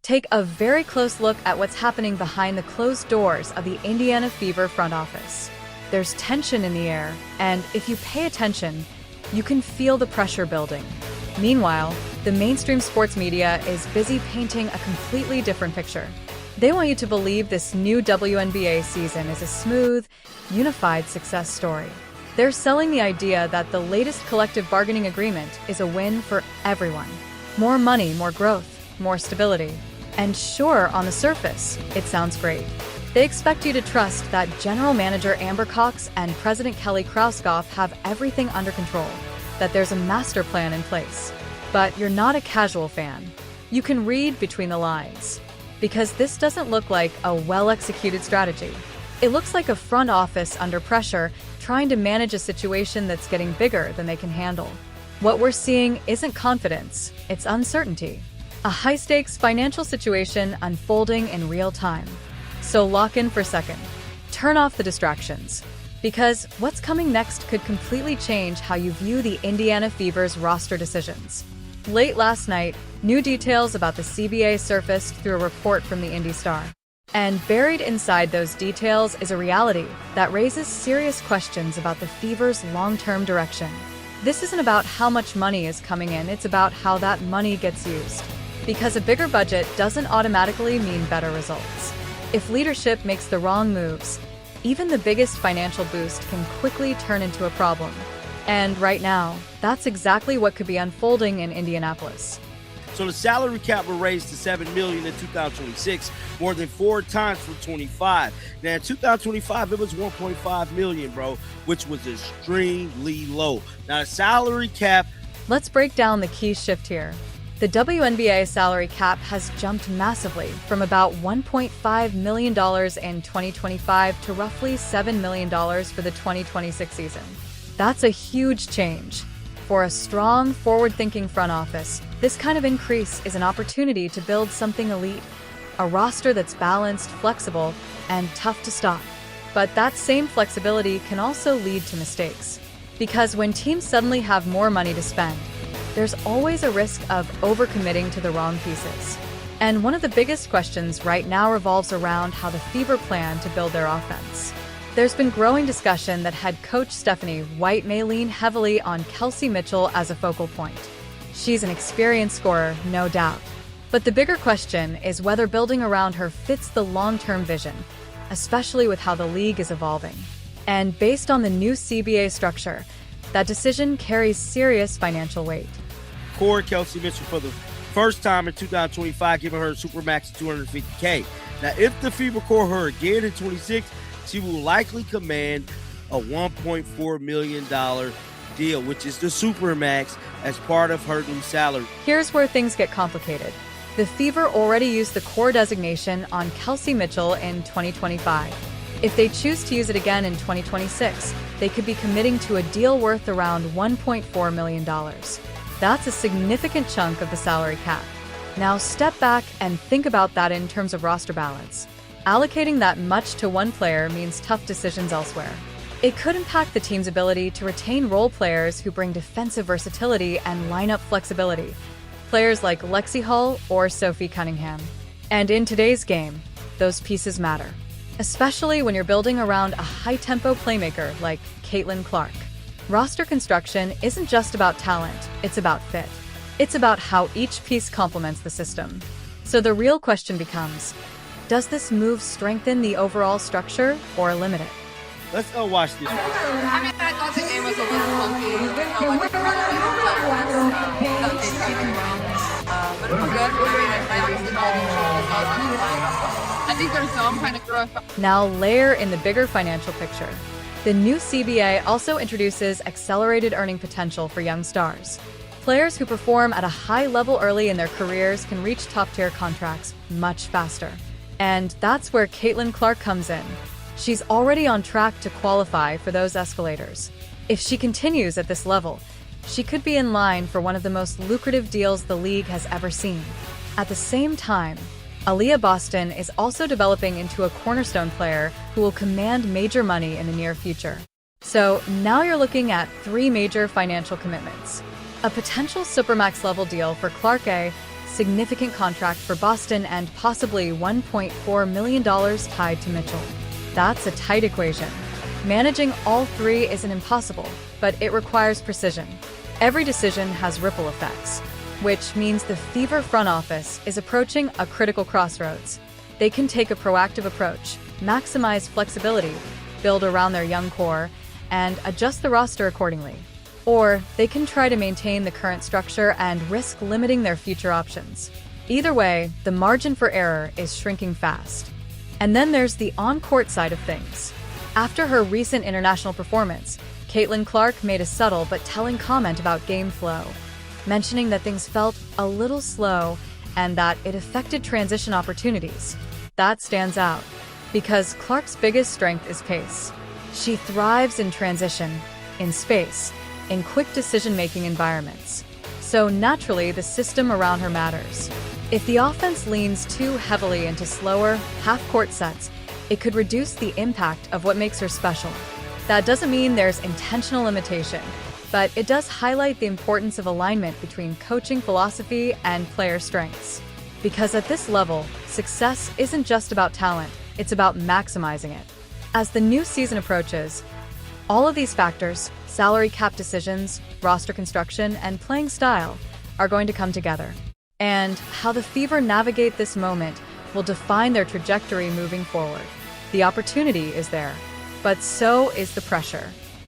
Take a very close look at what's happening behind the closed doors of the Indiana Fever front office. There's tension in the air, and if you pay attention, you can feel the pressure building. Meanwhile, the mainstream sports media is busy painting a completely different picture. They want you to believe this new WNBA season is a smooth, unified success story. They're selling the idea that the latest collective bargaining agreement is a win for everyone. More money, more growth, more stability. And sure, on the surface, it sounds great. They expect you to trust that General Manager Amber Cox and President Kelly Krauskopf have everything under control, that there's a master plan in place. But you're not a casual fan. You can read between the lines. Because this doesn't look like a well-executed strategy. It looks like a front office under pressure, trying to manage a situation that's getting bigger than they can handle. What we're seeing isn't confidence, it's uncertainty. A high-stakes financial situation unfolding in real time. So lock in for a second. Turn off the distractions. Because what's coming next could completely change how you view the Indiana Fever's roster decisions. Late last night, new details about the CBA surfaced through a report from the Indy Star. And buried inside those details is a reality that raises serious questions about the Fever's long-term direction. This isn't about how much money is coming in, it's about how that money gets used. Because a bigger budget doesn't automatically mean better results. If leadership makes the wrong moves, even the biggest financial boost can quickly turn into a problem. And right now, that's exactly what could be unfolding in Indianapolis. So the salary cap was raised to $7 million in 2026, more than 4 times from 25. Now in 2025, it was $1.5 million, bro, which was extremely low. Now the salary cap. Let's break down the key shift here. The WNBA salary cap has jumped massively from about $1.5 million in 2025 to roughly $7 million for the 2026 season. That's a huge change. For a strong, forward-thinking front office, this kind of increase is an opportunity to build something elite, a roster that's balanced, flexible, and tough to stop. But that same flexibility can also lead to mistakes. Because when teams suddenly have more money to spend, there's always a risk of overcommitting to the wrong pieces. And one of the biggest questions right now revolves around how the Fever plan to build their offense. There's been growing discussion that head coach Stephanie White may lean heavily on Kelsey Mitchell as a focal point. She's an experienced scorer, no doubt. But the bigger question is whether building around her fits the long-term vision, especially with how the league is evolving. And based on the new CBA structure, that decision carries serious financial weight. Core Kelsey Mitchell for the first time in 2025, giving her a supermax of $250K. Now, if the Fever core her again in 26, she will likely command a $1.4 million deal, which is the supermax, as part of her new salary. Here's where things get complicated. The Fever already used the core designation on Kelsey Mitchell in 2025. If they choose to use it again in 2026, they could be committing to a deal worth around $1.4 million. That's a significant chunk of the salary cap. Now step back and think about that in terms of roster balance. Allocating that much to one player means tough decisions elsewhere. It could impact the team's ability to retain role players who bring defensive versatility and lineup flexibility, players like Lexi Hull or Sophie Cunningham. And in today's game, those pieces matter, especially when you're building around a high-tempo playmaker like Caitlin Clark. Roster construction isn't just about talent, it's about fit. It's about how each piece complements the system. So the real question becomes, does this move strengthen the overall structure or limit it? Let's go watch this. I mean, I thought the game was a little funky. But it was good. I think there's some kind of growth. Now layer in the bigger financial picture. The new CBA also introduces accelerated earning potential for young stars. Players who perform at a high level early in their careers can reach top-tier contracts much faster. And that's where Caitlin Clark comes in. She's already on track to qualify for those escalators. If she continues at this level, she could be in line for one of the most lucrative deals the league has ever seen. At the same time, Aaliyah Boston is also developing into a cornerstone player who will command major money in the near future. So now you're looking at 3 major financial commitments. A potential Supermax level deal for Clark, a significant contract for Boston and possibly $1.4 million tied to Mitchell. That's a tight equation. Managing all three isn't impossible, but it requires precision. Every decision has ripple effects, which means the Fever front office is approaching a critical crossroads. They can take a proactive approach, maximize flexibility, build around their young core, and adjust the roster accordingly. Or they can try to maintain the current structure and risk limiting their future options. Either way, the margin for error is shrinking fast. And then there's the on-court side of things. After her recent international performance, Caitlin Clark made a subtle but telling comment about game flow, mentioning that things felt a little slow and that it affected transition opportunities. That stands out, because Clark's biggest strength is pace. She thrives in transition, in space, in quick decision-making environments. So naturally, the system around her matters. If the offense leans too heavily into slower, half-court sets, it could reduce the impact of what makes her special. That doesn't mean there's intentional limitation, but it does highlight the importance of alignment between coaching philosophy and player strengths. Because at this level, success isn't just about talent, it's about maximizing it. As the new season approaches, all of these factors, salary cap decisions, roster construction, and playing style, are going to come together. And how the Fever navigate this moment will define their trajectory moving forward. The opportunity is there, but so is the pressure.